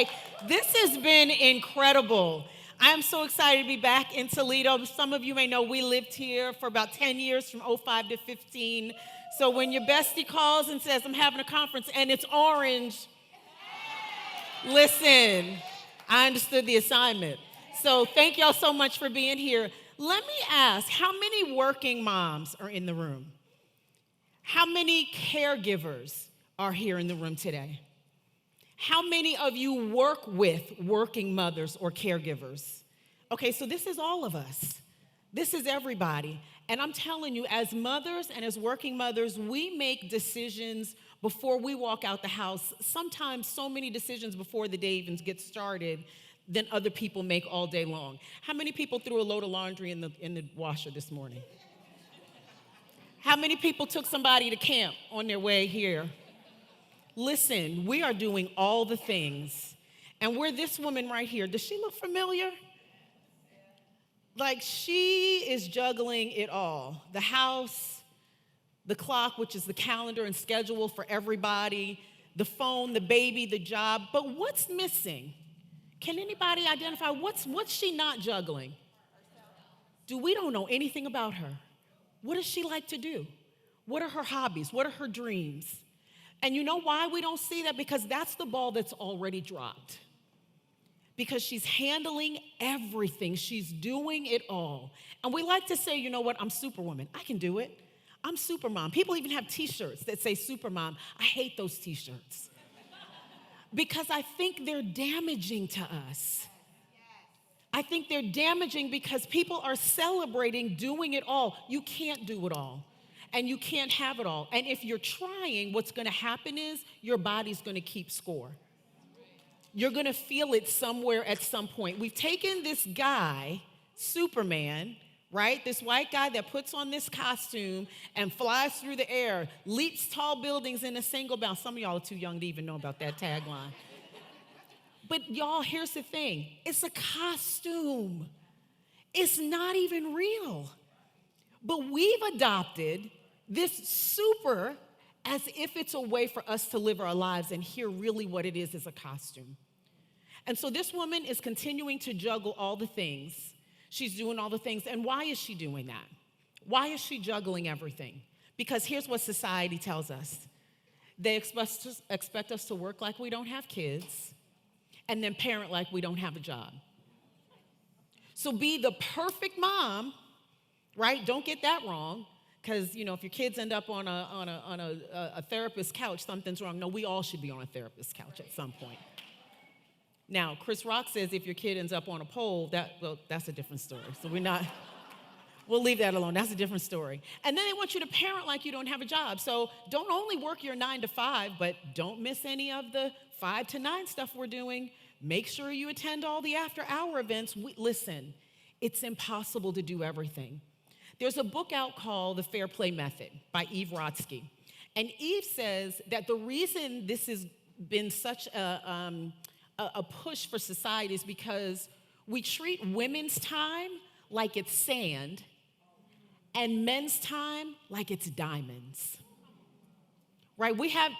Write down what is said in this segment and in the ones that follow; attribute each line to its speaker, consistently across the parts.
Speaker 1: Okay, this has been incredible. I am so excited to be back in Toledo. Some of you may know we lived here for about 10 years from '05 to 15. So when your bestie calls and says, I'm having a conference and it's orange, listen, I understood the assignment. So thank y'all so much for being here. Let me ask, how many working moms are in the room? How many caregivers are here in the room today? How many of you work with working mothers or caregivers? Okay, so this is all of us. This is everybody. And I'm telling you, as mothers and as working mothers, we make decisions before we walk out the house, sometimes so many decisions before the day even gets started than other people make all day long. How many people threw a load of laundry in the washer this morning? How many people took somebody to camp on their way here? Listen, we are doing all the things. And we're this woman right here. Does she look familiar? Like she is juggling it all. The house, the clock, which is the calendar and schedule for everybody, the phone, the baby, the job. But what's missing? Can anybody identify what's she not juggling? We don't know anything about her. What does she like to do? What are her hobbies? What are her dreams? And you know why we don't see that? Because that's the ball that's already dropped. Because she's handling everything. She's doing it all. And we like to say, you know what, I'm Superwoman. I can do it. I'm Supermom. People even have t-shirts that say Supermom. I hate those t-shirts. Because I think they're damaging to us. I think they're damaging because people are celebrating doing it all. You can't do it all. And you can't have it all. And if you're trying, what's going to happen is your body's going to keep score. You're going to feel it somewhere at some point. We've taken this guy, Superman, right? This white guy that puts on this costume and flies through the air, leaps tall buildings in a single bound. Some of y'all are too young to even know about that tagline. But y'all, here's the thing. It's a costume. It's not even real. But we've adopted this super as if it's a way for us to live our lives, and here really what it is a costume. And so this woman is continuing to juggle all the things. She's doing all the things. And why is she doing that? Why is she juggling everything? Because here's what society tells us. They expect us to work like we don't have kids and then parent like we don't have a job. So be the perfect mom, right? Don't get that wrong. Because, you know, if your kids end up on a therapist's couch, something's wrong. No, we all should be on a therapist's couch at some point. Now, Chris Rock says if your kid ends up on a pole, that's a different story. So we'll leave that alone. That's a different story. And then they want you to parent like you don't have a job. So don't only work your 9 to 5, but don't miss any of the 5 to 9 stuff we're doing. Make sure you attend all the after-hour events. Listen, it's impossible to do everything. There's a book out called The Fair Play Method by Eve Rodsky. And Eve says that the reason this has been such a push for society is because we treat women's time like it's sand and men's time like it's diamonds. Right? We can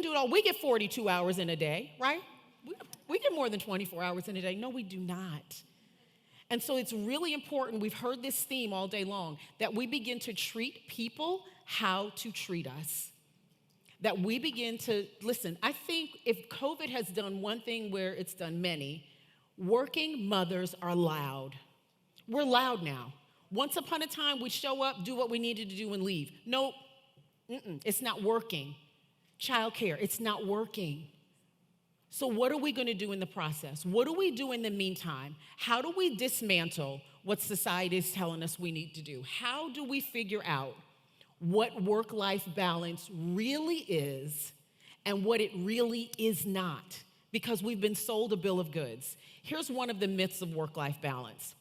Speaker 1: do it all. We get 42 hours in a day, right? We get more than 24 hours in a day. No, we do not. And so it's really important, we've heard this theme all day long, that we begin to treat people how to treat us. That we begin to, listen, I think if COVID has done one thing where it's done many, working mothers are loud. We're loud now. Once upon a time, we'd show up, do what we needed to do, and leave. Nope, it's not working. Childcare, it's not working. So what are we going to do in the process? What do we do in the meantime? How do we dismantle what society is telling us we need to do? How do we figure out what work-life balance really is and what it really is not? Because we've been sold a bill of goods. Here's one of the myths of work-life balance.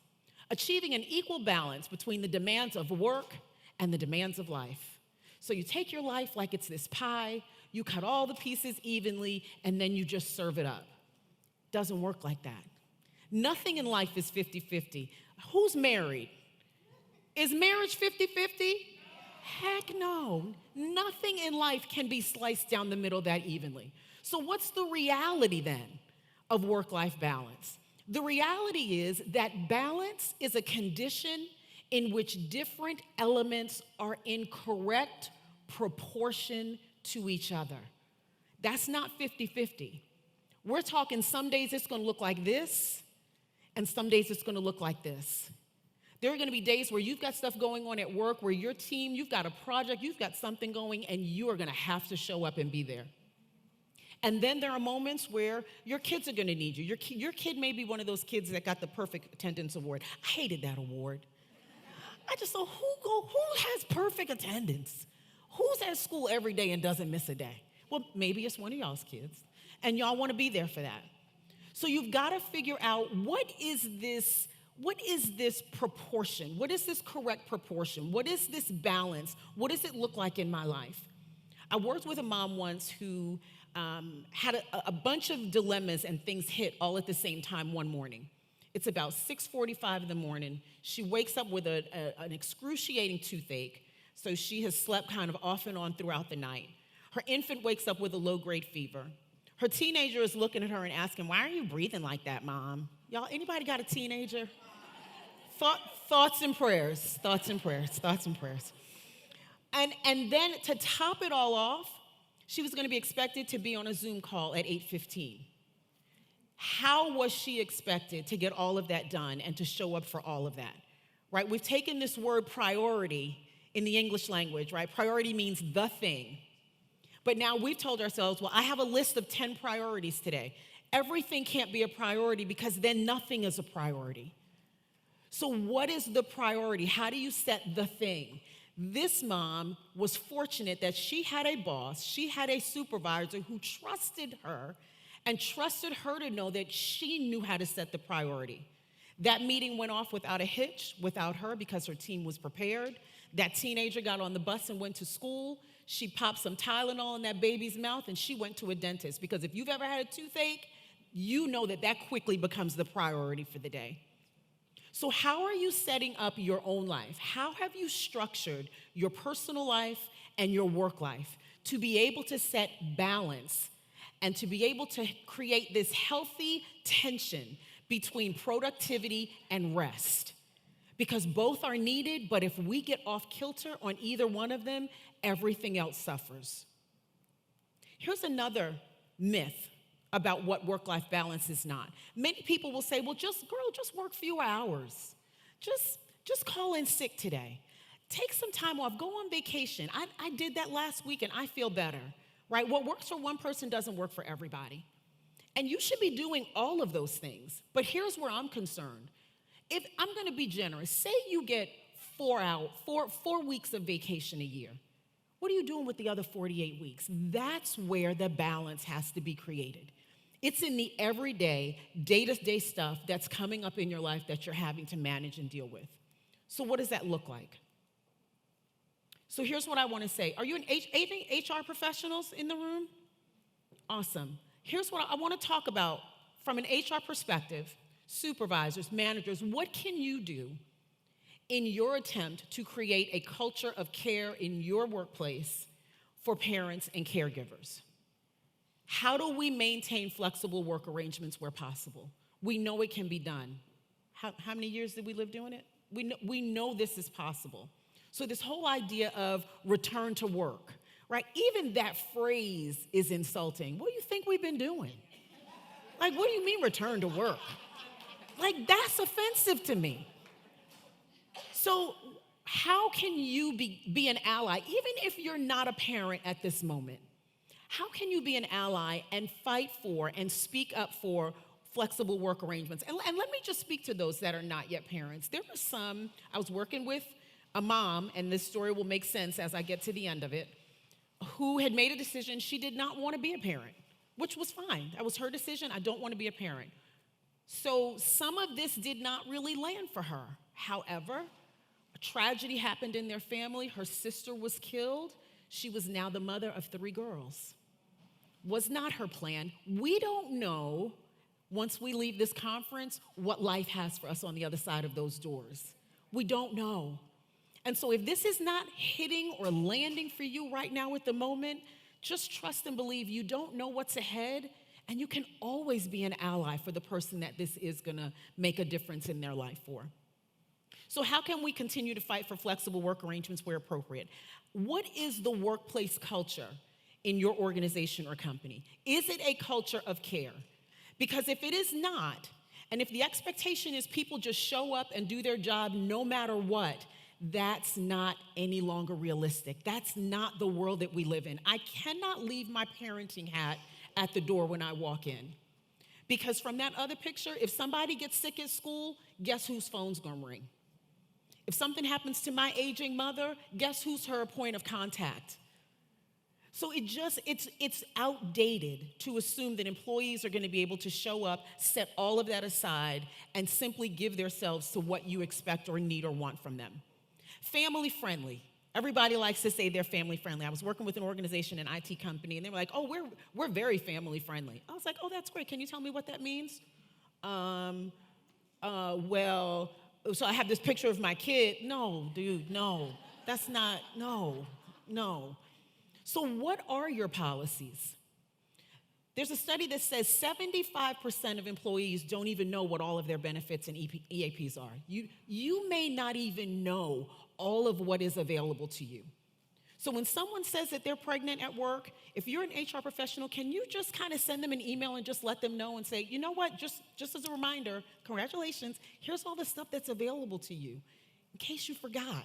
Speaker 1: Achieving an equal balance between the demands of work and the demands of life. So you take your life like it's this pie, you cut all the pieces evenly, and then you just serve it up. Doesn't work like that. Nothing in life is 50-50. Who's married? Is marriage 50-50? Heck no. Nothing in life can be sliced down the middle that evenly. So, what's the reality then of work life balance? The reality is that balance is a condition in which different elements are in correct proportion to each other. That's not 50-50. We're talking some days it's gonna look like this, and some days it's gonna look like this. There are gonna be days where you've got stuff going on at work, where your team, you've got a project, you've got something going, and you are gonna have to show up and be there. And then there are moments where your kids are gonna need you. Your kid may be one of those kids that got the perfect attendance award. I hated that award. I just thought, who has perfect attendance? Who's at school every day and doesn't miss a day? Well, maybe it's one of y'all's kids, and y'all wanna be there for that. So you've gotta figure out what is this proportion? What is this correct proportion? What is this balance? What does it look like in my life? I worked with a mom once who had a bunch of dilemmas and things hit all at the same time one morning. It's about 6:45 in the morning. She wakes up with an excruciating toothache, so she has slept kind of off and on throughout the night. Her infant wakes up with a low-grade fever. Her teenager is looking at her and asking, "Why are you breathing like that, Mom?" Y'all, anybody got a teenager? Thoughts and prayers, thoughts and prayers, thoughts and prayers. And then to top it all off, she was gonna be expected to be on a Zoom call at 8:15. How was she expected to get all of that done and to show up for all of that, right? We've taken this word priority in the English language, right? Priority means the thing. But now we've told ourselves, well, I have a list of 10 priorities today. Everything can't be a priority because then nothing is a priority. So what is the priority? How do you set the thing? This mom was fortunate that she had a boss, she had a supervisor who trusted her and trusted her to know that she knew how to set the priority. That meeting went off without a hitch, without her, because her team was prepared. That teenager got on the bus and went to school. She popped some Tylenol in that baby's mouth and she went to a dentist, because if you've ever had a toothache, you know that that quickly becomes the priority for the day. So how are you setting up your own life? How have you structured your personal life and your work life to be able to set balance and to be able to create this healthy tension between productivity and rest? Because both are needed, but if we get off kilter on either one of them, everything else suffers. Here's another myth about what work-life balance is not. Many people will say, well, just work fewer hours. Just call in sick today. Take some time off, go on vacation. I did that last week and I feel better, right? What works for one person doesn't work for everybody. And you should be doing all of those things. But here's where I'm concerned. If I'm gonna be generous, say you get 4 weeks of vacation a year. What are you doing with the other 48 weeks? That's where the balance has to be created. It's in the everyday, day-to-day stuff that's coming up in your life that you're having to manage and deal with. So what does that look like? So here's what I want to say. Are you any HR professionals in the room? Awesome. Here's what I want to talk about from an HR perspective. Supervisors, managers, what can you do in your attempt to create a culture of care in your workplace for parents and caregivers? How do we maintain flexible work arrangements where possible? We know it can be done. How many years did we live doing it? We know this is possible. So this whole idea of return to work, right? Even that phrase is insulting. What do you think we've been doing? Like, what do you mean return to work? Like, that's offensive to me. So how can you be an ally, even if you're not a parent at this moment? How can you be an ally and fight for and speak up for flexible work arrangements? And let me just speak to those that are not yet parents. There were some, I was working with a mom, and this story will make sense as I get to the end of it, who had made a decision she did not want to be a parent, which was fine. That was her decision. I don't want to be a parent. So some of this did not really land for her. However, a tragedy happened in their family. Her sister was killed. She was now the mother of 3 girls. Was not her plan. We don't know, once we leave this conference, what life has for us on the other side of those doors. We don't know. And so if this is not hitting or landing for you right now at the moment, just trust and believe you don't know what's ahead, and you can always be an ally for the person that this is gonna make a difference in their life for. So how can we continue to fight for flexible work arrangements where appropriate? What is the workplace culture in your organization or company? Is it a culture of care? Because if it is not, and if the expectation is people just show up and do their job no matter what, that's not any longer realistic. That's not the world that we live in. I cannot leave my parenting hat at the door when I walk in. Because from that other picture, if somebody gets sick at school, guess whose phone's gonna ring? If something happens to my aging mother, guess who's her point of contact? So it's outdated to assume that employees are gonna be able to show up, set all of that aside, and simply give themselves to what you expect or need or want from them. Family friendly. Everybody likes to say they're family friendly. I was working with an organization, an IT company, and they were like, oh, we're very family friendly. I was like, oh, that's great. Can you tell me what that means? Well, so I have this picture of my kid. No, dude, no. That's not, no. So what are your policies? There's a study that says 75% of employees don't even know what all of their benefits and EAPs are. You may not even know all of what is available to you. So when someone says that they're pregnant at work, if you're an HR professional, can you just kind of send them an email and just let them know and say, you know what, just as a reminder, congratulations, here's all the stuff that's available to you, in case you forgot.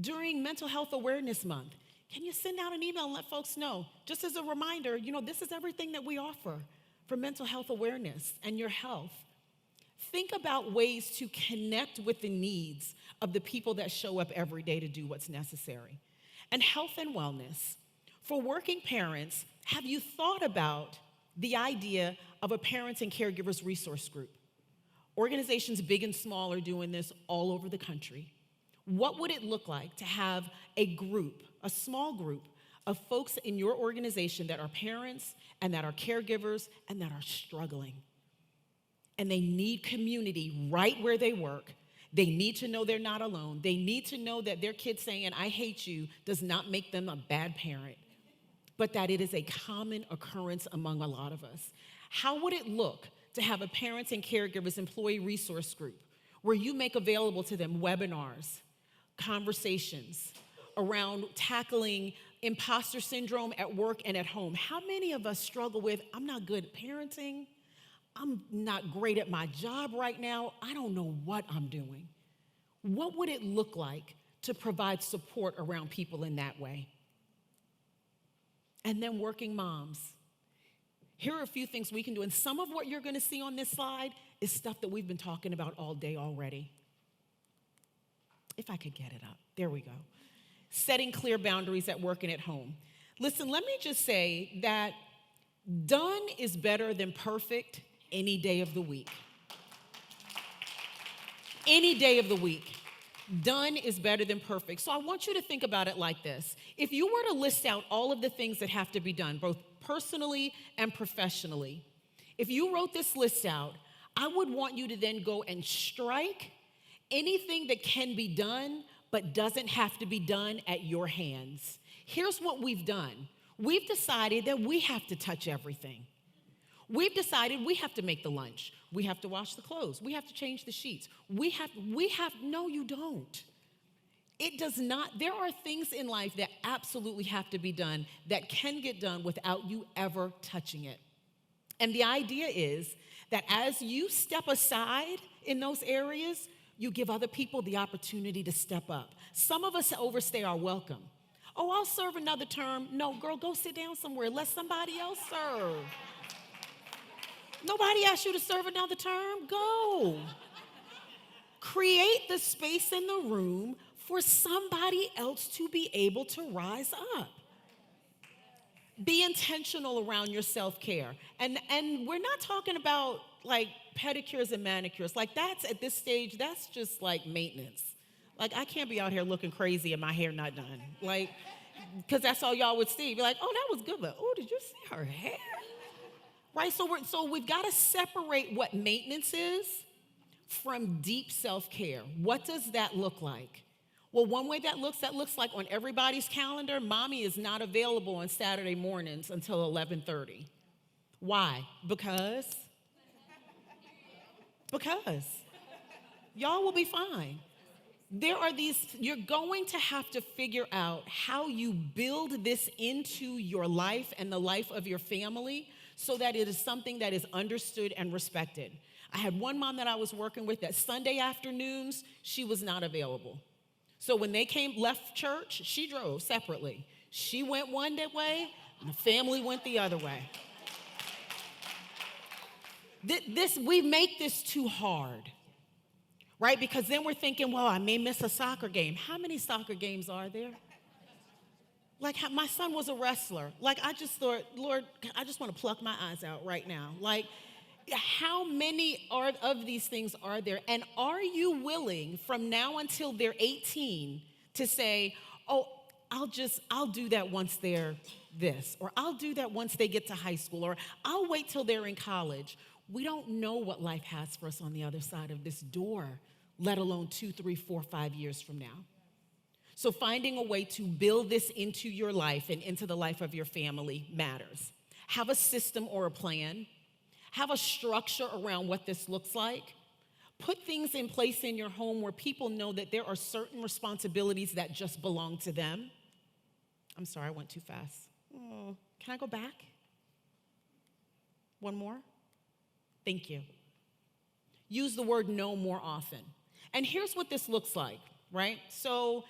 Speaker 1: During Mental Health Awareness Month, can you send out an email and let folks know, just as a reminder, you know, this is everything that we offer for mental health awareness and your health. Think about ways to connect with the needs of the people that show up every day to do what's necessary. And health and wellness. For working parents, have you thought about the idea of a parents and caregivers resource group? Organizations big and small are doing this all over the country. What would it look like to have a group, a small group of folks in your organization that are parents and that are caregivers and that are struggling? And they need community right where they work. They need to know they're not alone. They need to know that their kid saying, I hate you, does not make them a bad parent, but that it is a common occurrence among a lot of us. How would it look to have a parents and caregivers employee resource group where you make available to them webinars, conversations around tackling imposter syndrome at work and at home? How many of us struggle with, I'm not good at parenting, I'm not great at my job right now, I don't know what I'm doing? What would it look like to provide support around people in that way? And then working moms. Here are a few things we can do, and some of what you're gonna see on this slide is stuff that we've been talking about all day already. If I could get it up, there we go. Setting clear boundaries at work and at home. Listen, let me just say that done is better than perfect any day of the week. Any day of the week. Done is better than perfect. So I want you to think about it like this. If you were to list out all of the things that have to be done, both personally and professionally, if you wrote this list out, I would want you to then go and strike anything that can be done but doesn't have to be done at your hands. Here's what we've done. We've decided that we have to touch everything. We've decided we have to make the lunch. We have to wash the clothes. We have to change the sheets. No, you don't. It does not. There are things in life that absolutely have to be done that can get done without you ever touching it. And the idea is that as you step aside in those areas, you give other people the opportunity to step up. Some of us overstay our welcome. Oh, I'll serve another term. No, girl, go sit down somewhere. Let somebody else serve. Nobody asked you to serve another term. Go. Create the space in the room for somebody else to be able to rise up. Be intentional around your self-care. And we're not talking about like pedicures and manicures. Like that's at this stage, that's just like maintenance. Like I can't be out here looking crazy and my hair not done. Like, because that's all y'all would see. Be like, oh, that was good, but oh, did you see her hair? Right, so we've got to separate what maintenance is from deep self-care. What does that look like? Well, one way that looks like on everybody's calendar, mommy is not available on Saturday mornings until 11:30. Why? Because y'all will be fine. You're going to have to figure out how you build this into your life and the life of your family so that it is something that is understood and respected. I had one mom that I was working with that Sunday afternoons, she was not available. So when they left church, she drove separately. She went one way, and the family went the other way. We make this too hard, right? Because then we're thinking, well, I may miss a soccer game. How many soccer games are there? Like, my son was a wrestler. Like, I just thought, Lord, I just want to pluck my eyes out right now. Like, how many of these things are there? And are you willing from now until they're 18 to say, oh, I'll do that once they're this, or I'll do that once they get to high school, or I'll wait till they're in college. We don't know what life has for us on the other side of this door, let alone 2, 3, 4, 5 years from now. So finding a way to build this into your life and into the life of your family matters. Have a system or a plan. Have a structure around what this looks like. Put things in place in your home where people know that there are certain responsibilities that just belong to them. I'm sorry, I went too fast. Oh, can I go back? One more? Thank you. Use the word no more often. And here's what this looks like, right? So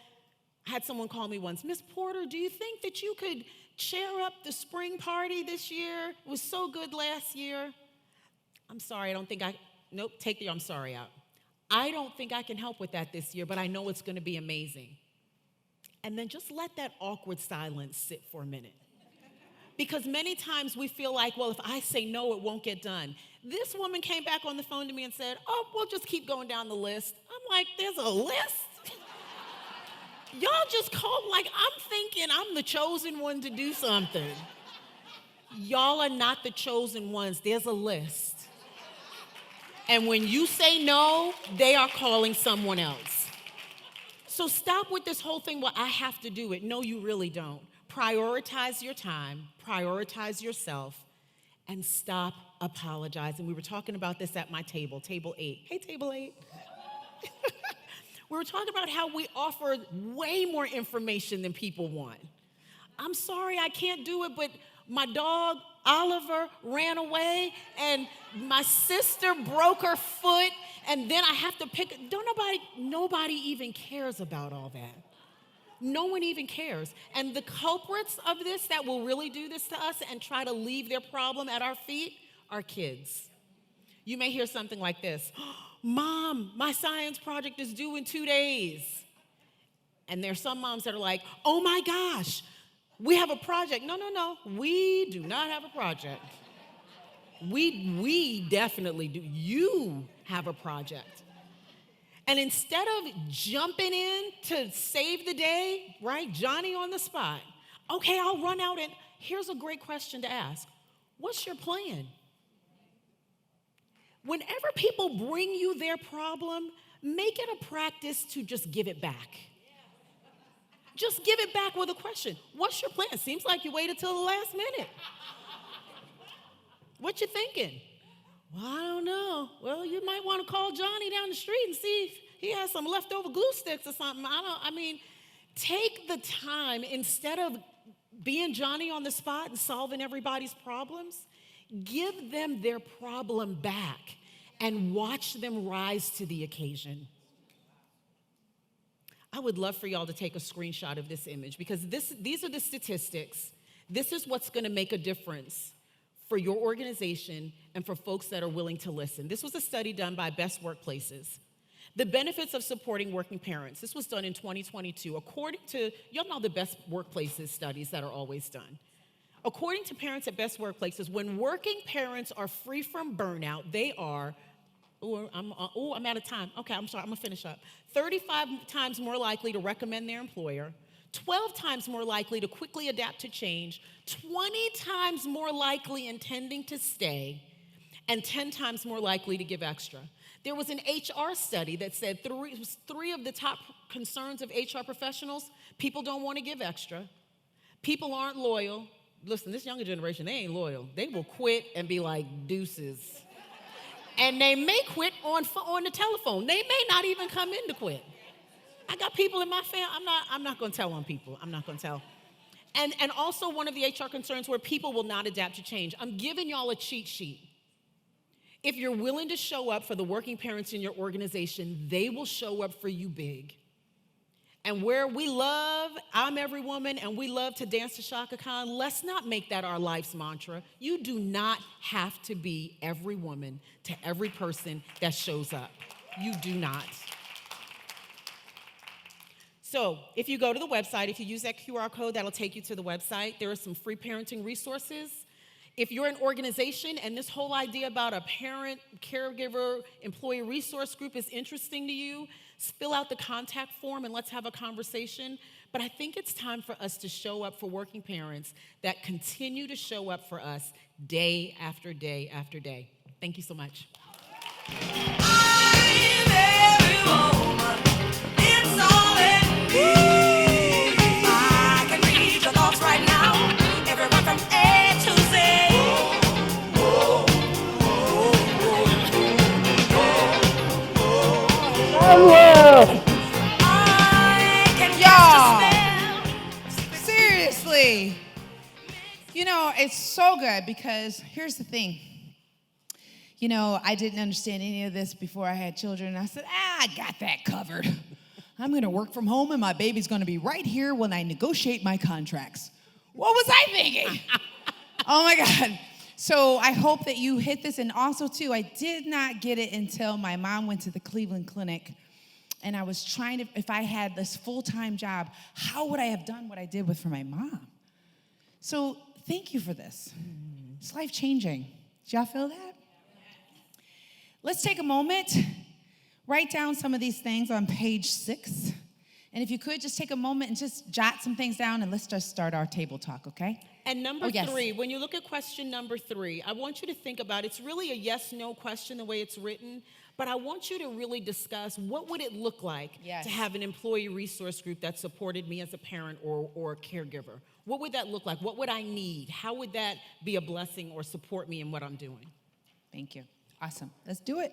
Speaker 1: I had someone call me once, Miss Porter, do you think that you could cheer up the spring party this year? It was so good last year. I'm sorry, take the I'm sorry out. I don't think I can help with that this year, but I know it's going to be amazing. And then just let that awkward silence sit for a minute. Because many times we feel like, well, if I say no, it won't get done. This woman came back on the phone to me and said, oh, we'll just keep going down the list. I'm like, there's a list? Y'all just call, like, I'm thinking I'm the chosen one to do something. Y'all are not the chosen ones. There's a list. And when you say no, they are calling someone else. So stop with this whole thing, well, I have to do it. No, you really don't. Prioritize your time, prioritize yourself, and stop apologizing. We were talking about this at my table 8. Hey, table 8. We were talking about how we offer way more information than people want. I'm sorry I can't do it, but my dog, Oliver, ran away, and my sister broke her foot, and then I have to nobody even cares about all that. No one even cares. And the culprits of this that will really do this to us and try to leave their problem at our feet are kids. You may hear something like this, Mom, my science project is due in 2 days. And there's some moms that are like, oh my gosh, we have a project. No, we do not have a project. We definitely do. You have a project. And instead of jumping in to save the day, right, Johnny on the spot, okay, I'll run out and here's a great question to ask. What's your plan? Whenever people bring you their problem, make it a practice to just give it back. Just give it back with a question. What's your plan? Seems like you waited till the last minute. What you thinking? Well, I don't know. Well, you might want to call Johnny down the street and see if he has some leftover glue sticks or something. Take the time instead of being Johnny on the spot and solving everybody's problems. Give them their problem back and watch them rise to the occasion. I would love for y'all to take a screenshot of this image because these are the statistics. This is what's going to make a difference for your organization and for folks that are willing to listen. This was a study done by Best Workplaces. The benefits of supporting working parents. This was done in 2022. According to, y'all know the Best Workplaces studies that are always done. According to parents at Best Workplaces, when working parents are free from burnout, they are, I'm out of time. Okay, I'm sorry, I'm gonna finish up. 35 times more likely to recommend their employer, 12 times more likely to quickly adapt to change, 20 times more likely intending to stay, and 10 times more likely to give extra. There was an HR study that said three of the top concerns of HR professionals: people don't want to give extra, people aren't loyal. Listen, this younger generation, they ain't loyal. They will quit and be like, deuces. And they may quit on the telephone. They may not even come in to quit. I got people in my family. I'm not going to tell on people. I'm not going to tell. And also one of the HR concerns where people will not adapt to change. I'm giving y'all a cheat sheet. If you're willing to show up for the working parents in your organization, they will show up for you big. And where we love I'm Every Woman and we love to dance to Shaka Khan, let's not make that our life's mantra. You do not have to be every woman to every person that shows up. You do not. So if you go to the website, if you use that QR code, that'll take you to the website. There are some free parenting resources. If you're an organization and this whole idea about a parent, caregiver, employee resource group is interesting to you, fill out the contact form and let's have a conversation. But I think it's time for us to show up for working parents that continue to show up for us day after day after day. Thank you so much. I'm every woman. It's all in me. I can read your thoughts right now. Everyone from A to Z.
Speaker 2: Seriously, it's so good because here's the thing. I didn't understand any of this before I had children. I said, I got that covered. I'm going to work from home and my baby's going to be right here when I negotiate my contracts. What was I thinking? Oh my God. So I hope that you hit this. And also too, I did not get it until my mom went to the Cleveland Clinic and I was trying to, if I had this full-time job, how would I have done what I did for my mom? So thank you for this. It's life-changing. Did y'all feel that? Let's take a moment, write down some of these things on page 6. And if you could, just take a moment and just jot some things down and let's just start our table talk, okay?
Speaker 1: And number 3, when you look at question number 3, I want you to think about, it's really a yes-no question the way it's written, but I want you to really discuss what would it look like to have an employee resource group that supported me as a parent or a caregiver? What would that look like? What would I need? How would that be a blessing or support me in what I'm doing?
Speaker 2: Thank you. Awesome. Let's do it.